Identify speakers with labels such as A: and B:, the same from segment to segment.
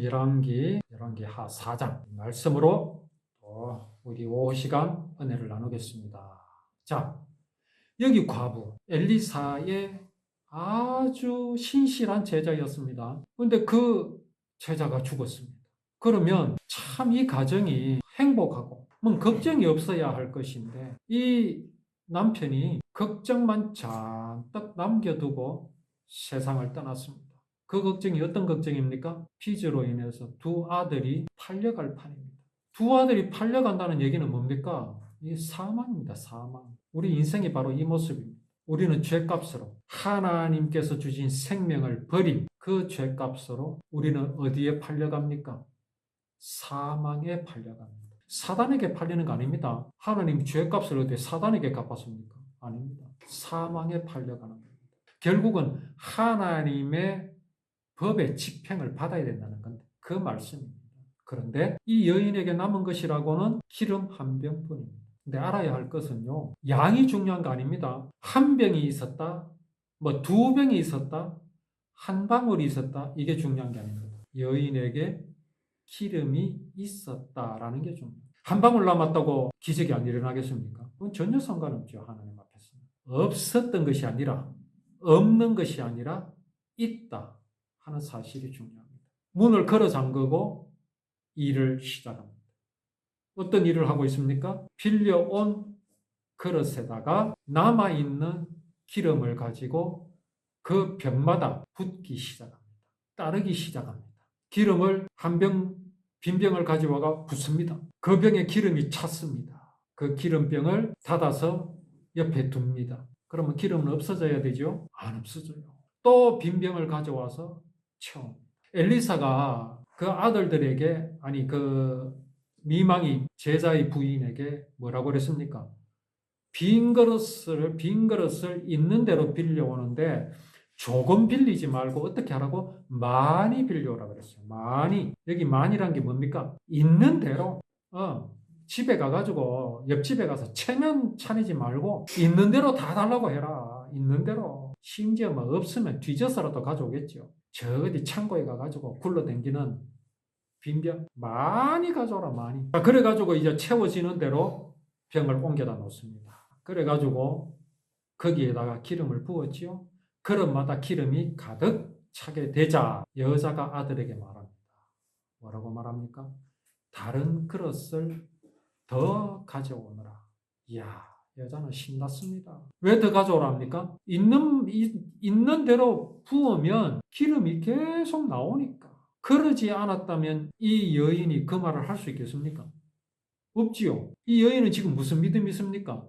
A: 열왕기 하 4장 말씀으로 또 우리 오후 시간 은혜를 나누겠습니다. 자, 여기 과부 엘리사의 아주 신실한 제자였습니다. 그런데 그 제자가 죽었습니다. 그러면 참 이 가정이 행복하고 걱정이 없어야 할 것인데 이 남편이 걱정만 잔뜩 남겨두고 세상을 떠났습니다. 그 걱정이 어떤 걱정입니까? 빚으로 인해서 두 아들이 팔려갈 판입니다. 두 아들이 팔려간다는 얘기는 뭡니까? 이 사망입니다. 사망. 우리 인생이 바로 이 모습입니다. 우리는 죄값으로 하나님께서 주신 생명을 버린 그 죄값으로 우리는 어디에 팔려갑니까? 사망에 팔려갑니다. 사단에게 팔리는 거 아닙니다. 하나님 죄값을 어디 사단에게 갚았습니까? 아닙니다. 사망에 팔려가는 겁니다. 결국은 하나님의 법의 집행을 받아야 된다는 건데 그 말씀입니다. 그런데 이 여인에게 남은 것이라고는 기름 한 병뿐입니다. 근데 알아야 할 것은요, 양이 중요한 거 아닙니다. 한 병이 있었다, 두 병이 있었다, 한 방울이 있었다, 이게 중요한 게 아닙니다. 여인에게 기름이 있었다라는 게 중요합니다. 한 방울 남았다고 기적이 안 일어나겠습니까? 그건 전혀 상관없죠. 하나님 앞에서. 없었던 것이 아니라, 없는 것이 아니라 있다 하는 사실이 중요합니다. 문을 걸어 잠그고 일을 시작합니다. 어떤 일을 하고 있습니까? 빌려온 그릇에다가 남아있는 기름을 가지고 그 병마다 붓기 시작합니다. 따르기 시작합니다. 기름을 빈 병을 가져와가 붓습니다. 그 병에 기름이 찼습니다. 그 기름병을 닫아서 옆에 둡니다. 그러면 기름은 없어져야 되죠? 안 없어져요. 또 빈 병을 가져와서 채웁니다. 엘리사가 그 아들들에게, 그 미망이 제자의 부인에게 뭐라고 그랬습니까? 빈 그릇을 있는 대로 빌려오는데 조금 빌리지 말고 어떻게 하라고? 많이 빌려오라 그랬어요. 많이. 여기 많이란 게 뭡니까? 있는 대로. 집에 가가지고 옆집에 가서 체면 차리지 말고 있는 대로 다 달라고 해라. 있는 대로. 심지어 없으면 뒤져서라도 가져오겠죠. 저 어디 창고에 가가지고 굴러댕기는 빈병 많이 가져오라. 많이. 그래가지고 이제 채워지는 대로 병을 옮겨다 놓습니다. 그래가지고 거기에다가 기름을 부었지요. 그릇마다 기름이 가득 차게 되자 여자가 아들에게 말합니다. 뭐라고 말합니까? 다른 그릇을 더 가져오너라. 이야, 여자는 신났습니다. 왜 더 가져오랍니까? 있는 대로 부으면 기름이 계속 나오니까. 그러지 않았다면 이 여인이 그 말을 할 수 있겠습니까? 없지요. 이 여인은 지금 무슨 믿음이 있습니까?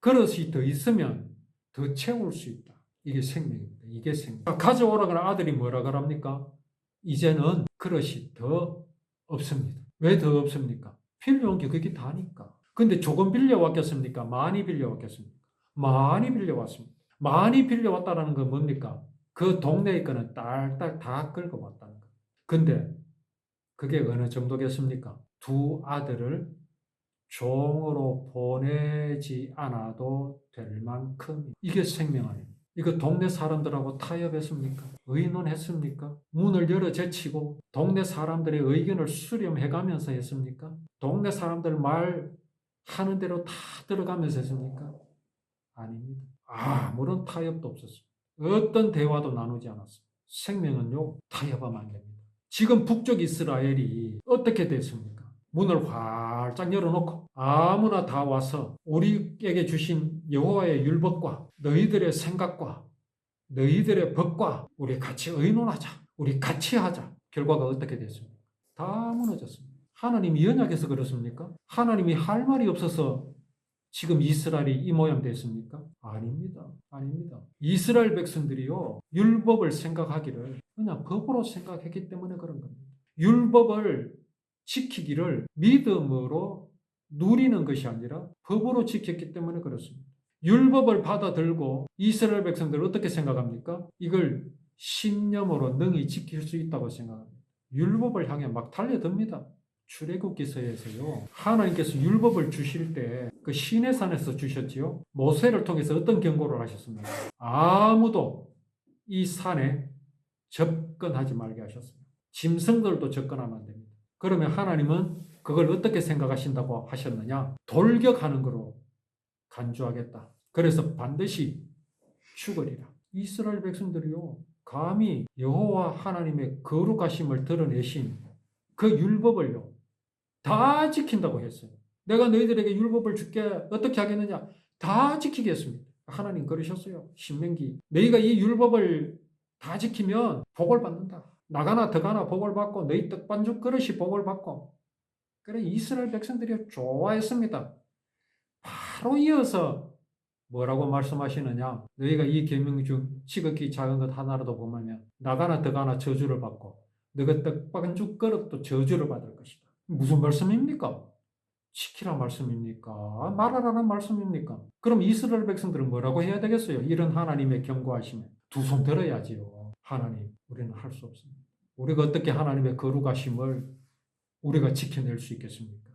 A: 그릇이 더 있으면 더 채울 수 있다. 이게 생명입니다. 이게 생명. 가져오라고 하는 아들이 뭐라 그럽니까? 이제는 그릇이 더 없습니다. 왜 더 없습니까? 빌려온 게 그게 다니까. 근데 조금 빌려왔겠습니까? 많이 빌려왔겠습니까? 많이 빌려왔습니다. 많이 빌려왔다는 건 뭡니까? 그 동네에 거는 딸딸 다 끌고 왔다는 거. 근데 그게 어느 정도겠습니까? 두 아들을 종으로 보내지 않아도 될 만큼. 이게 생명 아닙니까? 이거 동네 사람들하고 타협했습니까? 의논했습니까? 문을 열어 제치고 동네 사람들의 의견을 수렴해가면서 했습니까? 동네 사람들 말 하는 대로 다 들어가면서 했습니까? 아닙니다. 아무런 타협도 없었습니다. 어떤 대화도 나누지 않았습니다. 생명은요, 타협하면 안 됩니다. 지금 북쪽 이스라엘이 어떻게 됐습니까? 문을 활짝 열어놓고 아무나 다 와서 우리에게 주신 여호와의 율법과 너희들의 생각과 너희들의 법과 우리 같이 의논하자. 우리 같이 하자. 결과가 어떻게 됐습니까? 다 무너졌습니다. 하나님이 연약해서 그렇습니까? 하나님이 할 말이 없어서 지금 이스라엘이 이 모양 됐습니까? 아닙니다. 아닙니다. 이스라엘 백성들이요, 율법을 생각하기를 그냥 법으로 생각했기 때문에 그런 겁니다. 율법을 지키기를 믿음으로 누리는 것이 아니라 법으로 지켰기 때문에 그렇습니다. 율법을 받아들고 이스라엘 백성들은 어떻게 생각합니까? 이걸 신념으로 능히 지킬 수 있다고 생각합니다. 율법을 향해 막 달려듭니다. 출애굽기서에서요, 하나님께서 율법을 주실 때 그 시내산에서 주셨지요. 모세를 통해서 어떤 경고를 하셨습니까? 아무도 이 산에 접근하지 말게 하셨습니다. 짐승들도 접근하면 안 됩니다. 그러면 하나님은 그걸 어떻게 생각하신다고 하셨느냐? 돌격하는 거로 간주하겠다. 그래서 반드시 죽으리라. 이스라엘 백성들이요, 감히 여호와 하나님의 거룩하심을 드러내신 그 율법을요 다 지킨다고 했어요. 내가 너희들에게 율법을 줄게 어떻게 하겠느냐? 다 지키겠습니다. 하나님 그러셨어요. 신명기. 너희가 이 율법을 다 지키면 복을 받는다. 나가나 더가나 복을 받고 너희 떡반죽 그릇이 복을 받고. 그래 이스라엘 백성들이 좋아했습니다. 바로 이어서 뭐라고 말씀하시느냐? 너희가 이 계명 중 지극히 작은 것 하나라도 범하면 나가나 더가나 저주를 받고 너가 떡반죽 그릇도 저주를 받을 것이다. 무슨 말씀입니까? 지키라 말씀입니까? 말하라는 말씀입니까? 그럼 이스라엘 백성들은 뭐라고 해야 되겠어요? 이런 하나님의 경고하심에 두 손 들어야지요. 하나님, 우리는 할 수 없습니다. 우리가 어떻게 하나님의 거룩하심을 우리가 지켜낼 수 있겠습니까?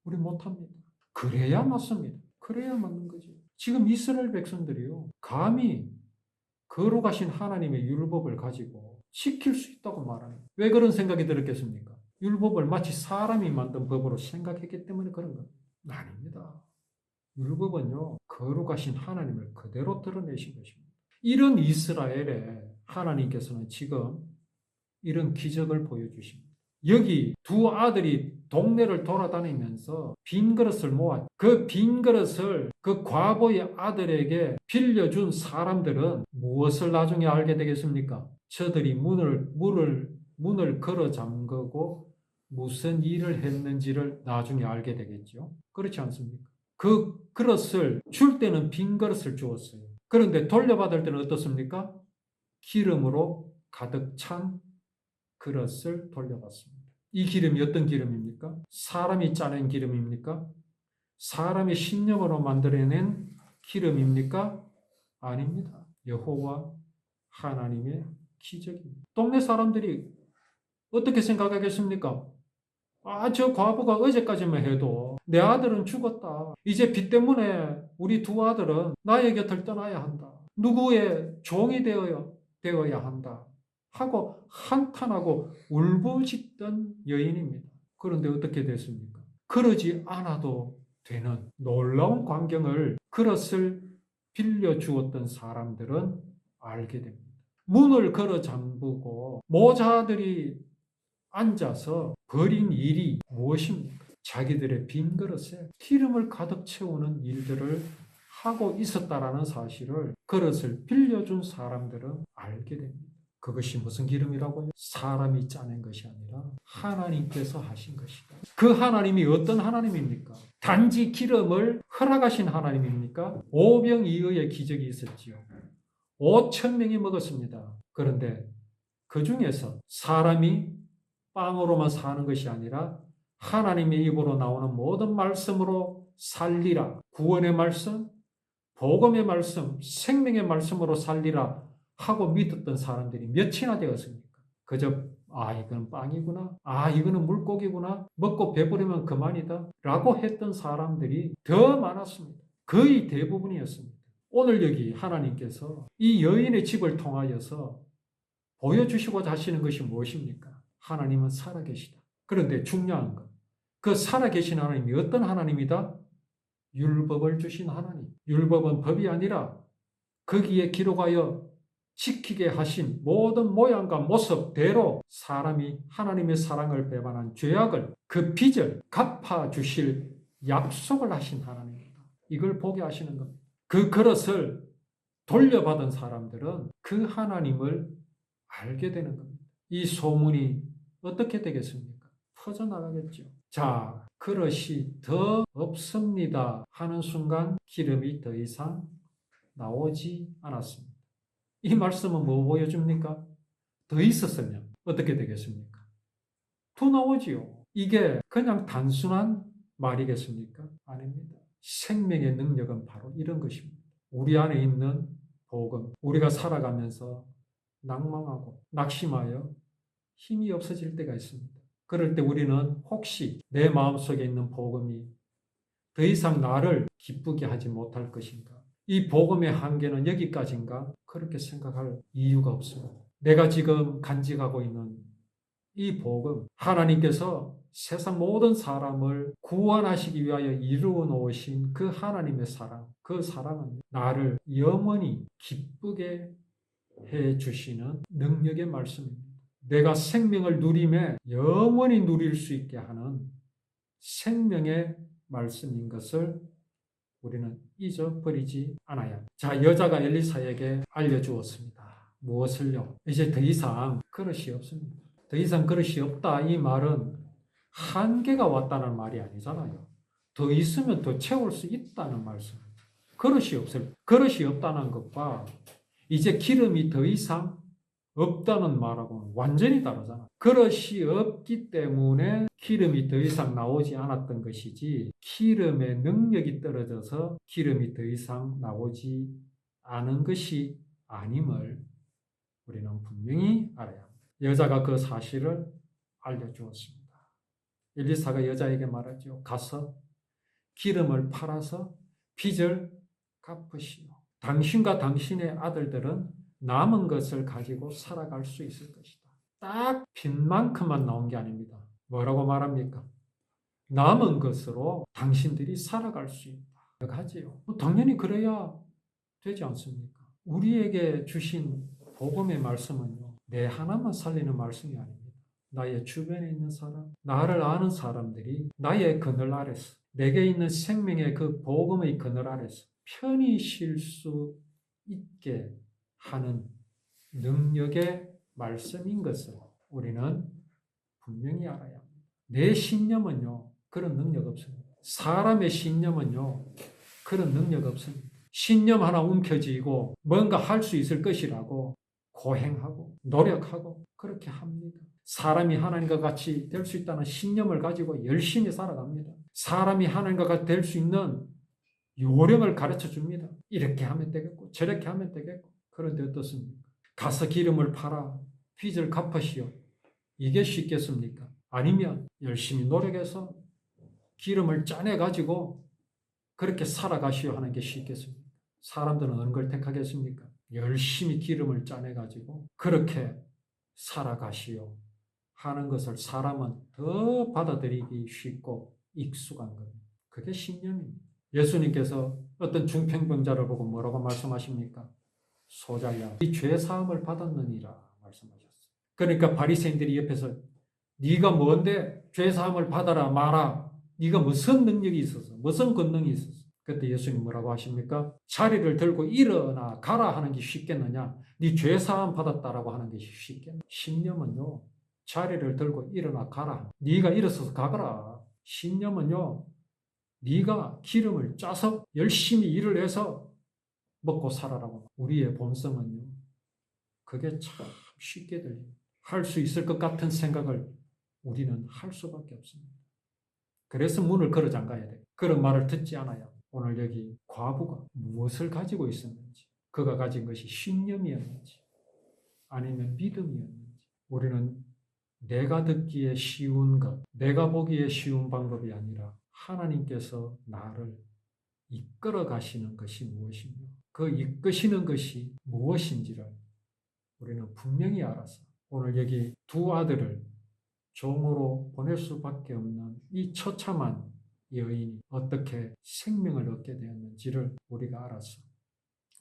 A: 우리 못합니다. 그래야 맞습니다. 그래야 맞는 거지. 지금 이스라엘 백성들이요, 감히 거룩하신 하나님의 율법을 가지고 지킬 수 있다고 말하는. 왜 그런 생각이 들었겠습니까? 율법을 마치 사람이 만든 법으로 생각했기 때문에 그런 겁니다. 아닙니다. 율법은요, 거룩하신 하나님을 그대로 드러내신 것입니다. 이런 이스라엘에 하나님께서는 지금 이런 기적을 보여주십니다. 여기 두 아들이 동네를 돌아다니면서 빈 그릇을 모아 그 빈 그릇을 그 과부의 아들에게 빌려준 사람들은 무엇을 나중에 알게 되겠습니까? 저들이 문을 걸어 잠그고 무슨 일을 했는지를 나중에 알게 되겠죠. 그렇지 않습니까? 그 그릇을 줄 때는 빈 그릇을 주었어요. 그런데 돌려받을 때는 어떻습니까? 기름으로 가득 찬 그릇을 돌려받습니다. 이 기름이 어떤 기름입니까? 사람이 짜낸 기름입니까? 사람의 신념으로 만들어낸 기름입니까? 아닙니다. 여호와 하나님의 기적입니다. 동네 사람들이 어떻게 생각하겠습니까? 저 과부가 어제까지만 해도 내 아들은 죽었다. 이제 빚 때문에 우리 두 아들은 나의 곁을 떠나야 한다. 누구의 종이 되어야 한다. 하고 한탄하고 울부짖던 여인입니다. 그런데 어떻게 됐습니까? 그러지 않아도 되는 놀라운 광경을 그릇을 빌려주었던 사람들은 알게 됩니다. 문을 걸어 잠그고 모자들이 앉아서 벌인 일이 무엇입니까? 자기들의 빈 그릇에 기름을 가득 채우는 일들을 하고 있었다라는 사실을 그릇을 빌려준 사람들은 알게 됩니다. 그것이 무슨 기름이라고요? 사람이 짜낸 것이 아니라 하나님께서 하신 것이다. 그 하나님이 어떤 하나님입니까? 단지 기름을 허락하신 하나님입니까? 오병이어의 기적이 있었지요. 5,000명이 먹었습니다. 그런데 그 중에서 사람이 빵으로만 사는 것이 아니라 하나님의 입으로 나오는 모든 말씀으로 살리라. 구원의 말씀, 복음의 말씀, 생명의 말씀으로 살리라 하고 믿었던 사람들이 몇이나 되었습니까? 그저 이건 빵이구나. 이거는 물고기구나. 먹고 배부르면 그만이다. 라고 했던 사람들이 더 많았습니다. 거의 대부분이었습니다. 오늘 여기 하나님께서 이 여인의 집을 통하여서 보여주시고자 하시는 것이 무엇입니까? 하나님은 살아계시다. 그런데 중요한 것, 그 살아계신 하나님이 어떤 하나님이다? 율법을 주신 하나님. 율법은 법이 아니라 거기에 기록하여 지키게 하신 모든 모양과 모습대로 사람이 하나님의 사랑을 배반한 죄악을 그 빚을 갚아주실 약속을 하신 하나님입니다. 이걸 보게 하시는 겁니다. 그 그릇을 돌려받은 사람들은 그 하나님을 알게 되는 겁니다. 이 소문이 어떻게 되겠습니까? 퍼져나가겠죠. 자, 그릇이 더 없습니다 하는 순간 기름이 더 이상 나오지 않았습니다. 이 말씀은 뭐 보여줍니까? 더 있었으면 어떻게 되겠습니까? 더 나오지요. 이게 그냥 단순한 말이겠습니까? 아닙니다. 생명의 능력은 바로 이런 것입니다. 우리 안에 있는 복음, 우리가 살아가면서 낭망하고 낙심하여 힘이 없어질 때가 있습니다. 그럴 때 우리는 혹시 내 마음속에 있는 복음이 더 이상 나를 기쁘게 하지 못할 것인가? 이 복음의 한계는 여기까지인가? 그렇게 생각할 이유가 없습니다. 내가 지금 간직하고 있는 이 복음, 하나님께서 세상 모든 사람을 구원하시기 위하여 이루어 놓으신 그 하나님의 사랑, 그 사랑은 나를 영원히 기쁘게 해 주시는 능력의 말씀입니다. 내가 생명을 누림에 영원히 누릴 수 있게 하는 생명의 말씀인 것을 우리는 잊어버리지 않아야 합니다. 자, 여자가 엘리사에게 알려주었습니다. 무엇을요? 이제 더 이상 그릇이 없습니다. 더 이상 그릇이 없다. 이 말은 한계가 왔다는 말이 아니잖아요. 더 있으면 더 채울 수 있다는 말씀입니다. 그릇이 없다는 것과 이제 기름이 더 이상 없다는 말하고는 완전히 다르잖아. 그릇이 없기 때문에 기름이 더 이상 나오지 않았던 것이지, 기름의 능력이 떨어져서 기름이 더 이상 나오지 않은 것이 아님을 우리는 분명히 알아야 합니다. 여자가 그 사실을 알려주었습니다. 엘리사가 여자에게 말하죠. 가서 기름을 팔아서 빚을 갚으시오. 당신과 당신의 아들들은 남은 것을 가지고 살아갈 수 있을 것이다. 딱 빚만큼만 나온 게 아닙니다. 뭐라고 말합니까? 남은 것으로 당신들이 살아갈 수 있다. 하지요. 당연히 그래야 되지 않습니까? 우리에게 주신 복음의 말씀은요, 내 하나만 살리는 말씀이 아닙니다. 나의 주변에 있는 사람, 나를 아는 사람들이 나의 그늘 아래서, 내게 있는 생명의 그 복음의 그늘 아래서 편히 쉴 수 있게 하는 능력의 말씀인 것을 우리는 분명히 알아야 합니다. 내 신념은요, 그런 능력 없습니다. 사람의 신념은요, 그런 능력 없습니다. 신념 하나 움켜쥐고 뭔가 할 수 있을 것이라고 고행하고 노력하고 그렇게 합니다. 사람이 하나님과 같이 될 수 있다는 신념을 가지고 열심히 살아갑니다. 사람이 하나님과 같이 될 수 있는 요령을 가르쳐 줍니다. 이렇게 하면 되겠고 저렇게 하면 되겠고. 그런데 어떻습니까? 가서 기름을 팔아 빚을 갚으시오. 이게 쉽겠습니까? 아니면 열심히 노력해서 기름을 짜내가지고 그렇게 살아가시오 하는 게 쉽겠습니까? 사람들은 어느 걸 택하겠습니까? 열심히 기름을 짜내가지고 그렇게 살아가시오 하는 것을 사람은 더 받아들이기 쉽고 익숙한 겁니다. 그게 신념입니다. 예수님께서 어떤 중풍병자를 보고 뭐라고 말씀하십니까? 소자야, 네 죄 사함을 받았느니라 말씀하셨어요. 그러니까 바리새인들이 옆에서 네가 뭔데 죄 사함을 받아라 마라. 네가 무슨 능력이 있어서, 무슨 권능이 있어서. 그때 예수님 뭐라고 하십니까? 자리를 들고 일어나 가라 하는 게 쉽겠느냐? 네 죄 사함 받았다라고 하는 것이 쉽겠느냐? 신념은요, 자리를 들고 일어나 가라. 네가 일어서서 가거라. 신념은요, 네가 기름을 짜서 열심히 일을 해서 먹고 살아라고. 우리의 본성은요, 그게 참 쉽게 들립니다. 할 수 있을 것 같은 생각을 우리는 할 수밖에 없습니다. 그래서 문을 걸어 잠가야 돼요. 그런 말을 듣지 않아야 오늘 여기 과부가 무엇을 가지고 있었는지, 그가 가진 것이 신념이었는지 아니면 믿음이었는지, 우리는 내가 듣기에 쉬운 것, 내가 보기에 쉬운 방법이 아니라 하나님께서 나를 이끌어 가시는 것이 무엇이며 그 이끄시는 것이 무엇인지를 우리는 분명히 알아서 오늘 여기 두 아들을 종으로 보낼 수밖에 없는 이 처참한 여인이 어떻게 생명을 얻게 되었는지를 우리가 알아서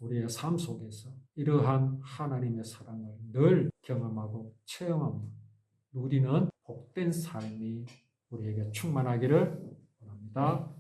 A: 우리의 삶 속에서 이러한 하나님의 사랑을 늘 경험하고 체험하며 누리는 복된 삶이 우리에게 충만하기를 원합니다.